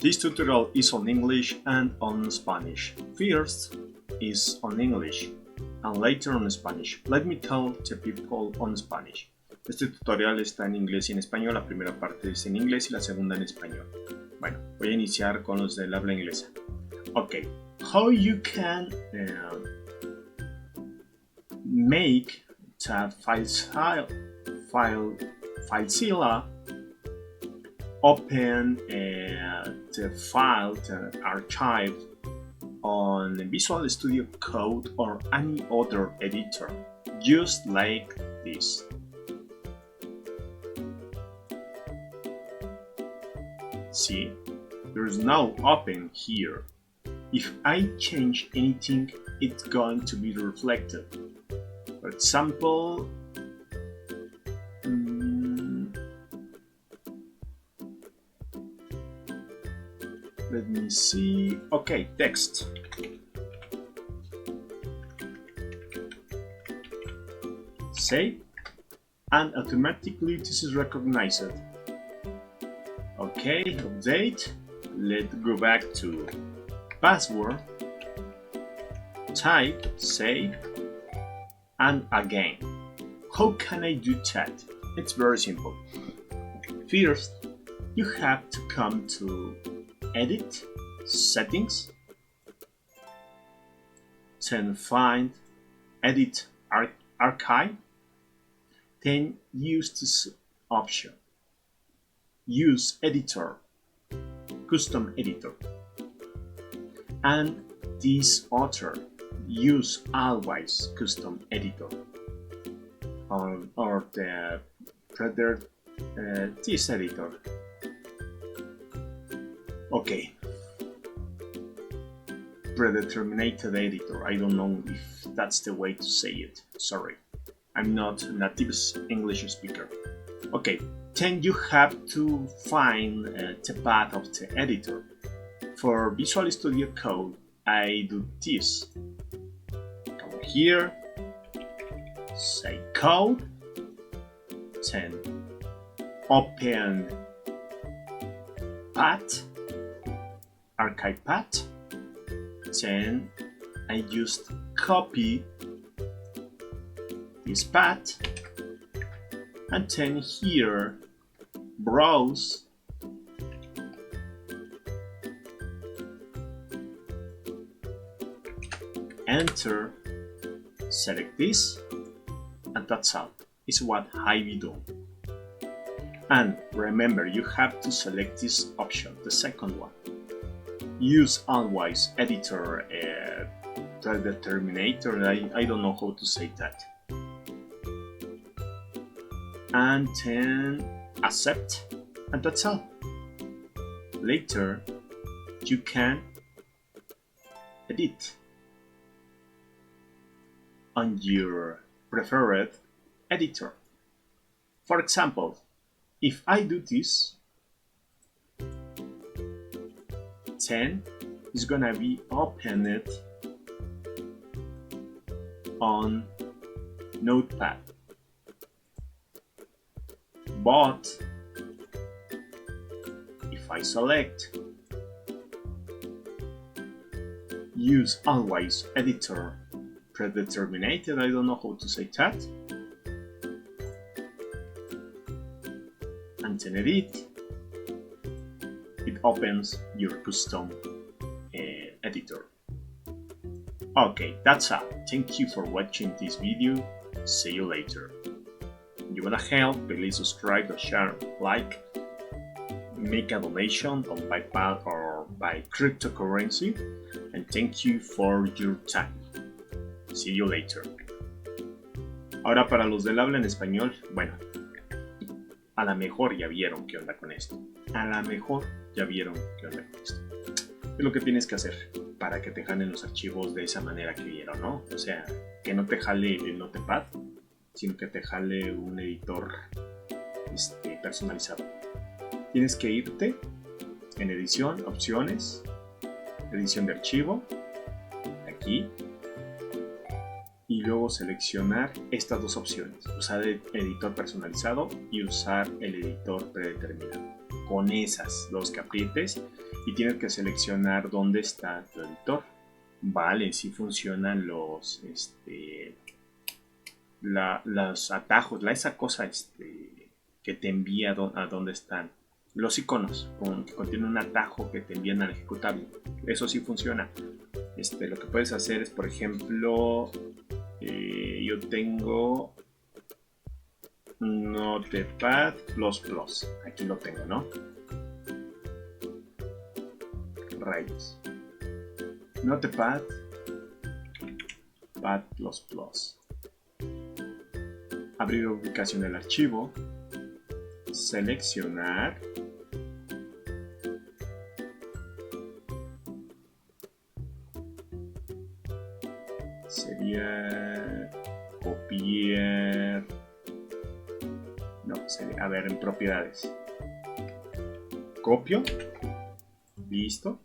This tutorial is on English and on Spanish. First is on English and later on Spanish. Let me tell the people on Spanish. Este tutorial está en inglés y en español. La primera parte es en inglés y la segunda en español. Bueno, voy a iniciar con los del habla inglesa. Okay, how you can make the Filezilla open the file, the archive on Visual Studio Code or any other editor, just like this. See, there's no open here. If I change anything, it's going to be reflected. For example, let me see. Okay, text. Save, and automatically this is recognized. Okay, update. Let's go back to password. Type, save, and again. How can I do that? It's very simple. First, you have to come to Edit, Settings, then find Edit Archive, then use this option. Use Editor, Custom Editor, and this author, use always Custom Editor, or the rather this editor. Okay, predetermined editor. I don't know if that's the way to say it. Sorry, I'm not a native English speaker. Okay, then you have to find the path of the editor. For Visual Studio Code, I do this. Come here, say code, then open path, archive path, then I just copy this path, and then here browse, enter, select this, and that's all. It's what I will do. And remember, you have to select this option, the second one. Use always editor predeterminator. I don't know how to say that. And then accept, and that's all. Later, you can edit on your preferred editor. For example, if I do this, then it's gonna be opened on Notepad. But if I select use always editor predetermined, I don't know how to say that, and then edit, it opens your custom editor. Okay, that's all. Thank you for watching this video. See you later. If you wanna help, please subscribe or share, like, make a donation on PayPal or by cryptocurrency, and thank you for your time. See you later. Ahora para los del habla en español, bueno, a lo mejor ya vieron qué onda con esto. A lo mejor ya vieron qué onda con esto. Es lo que tienes que hacer para que te jalen los archivos de esa manera que vieron, ¿no? O sea, que no te jale el Notepad, sino que te jale un editor personalizado. Tienes que irte en edición, opciones, edición de archivo, aquí, y luego seleccionar estas dos opciones, usar el editor personalizado y usar el editor predeterminado. con esas dos que aprietes y tienes que seleccionar dónde está tu editor. Vale, si funcionan los los atajos, esa cosa que te envía a dónde están los iconos, que contienen un atajo que te envían al ejecutable. Eso sí funciona. Lo que puedes hacer es, por ejemplo, yo tengo Notepad++, aquí lo tengo, ¿no? Rayos. Notepad Pad++. Abrir ubicación del archivo, seleccionar, sería copiar, no, sería, a ver, en propiedades, copio, listo,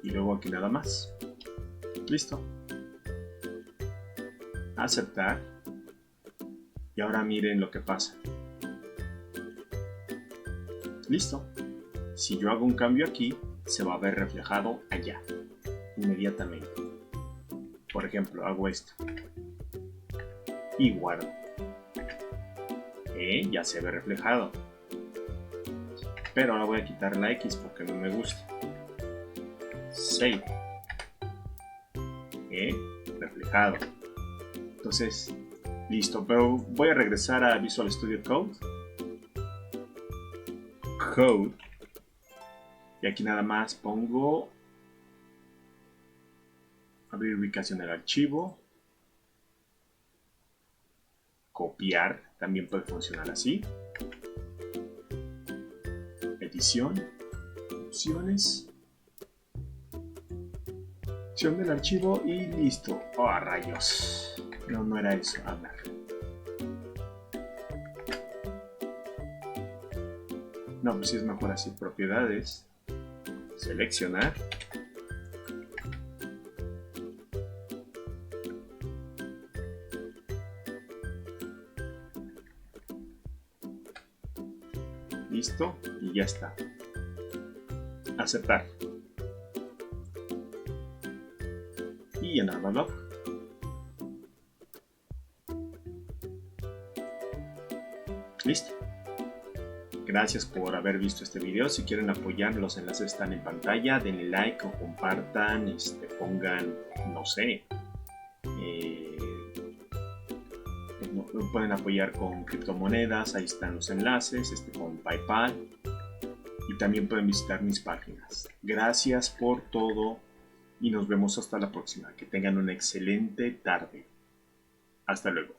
y luego aquí nada más, listo, aceptar, y ahora miren lo que pasa, listo. Si yo hago un cambio aquí, se va a ver reflejado allá inmediatamente. Por ejemplo, hago esto y guardo, ya se ve reflejado, pero ahora voy a quitar la X porque no me gusta. Save, reflejado. Entonces, listo, pero voy a regresar a Visual Studio Code, y aquí nada más pongo abrir ubicación del archivo, copiar, también puede funcionar así, edición, opciones, opción del archivo y listo. Oh, rayos, no era eso, a ver. No, pues sí es mejor así, propiedades, seleccionar, listo, y ya está. Aceptar. Y llenarlo. Listo. Gracias por haber visto este video. Si quieren apoyar, los enlaces están en pantalla. Denle like o compartan. Pongan, no sé. Pueden apoyar con criptomonedas. Ahí están los enlaces. Con PayPal. Y también pueden visitar mis páginas. Gracias por todo. Y nos vemos hasta la próxima. Que tengan una excelente tarde. Hasta luego.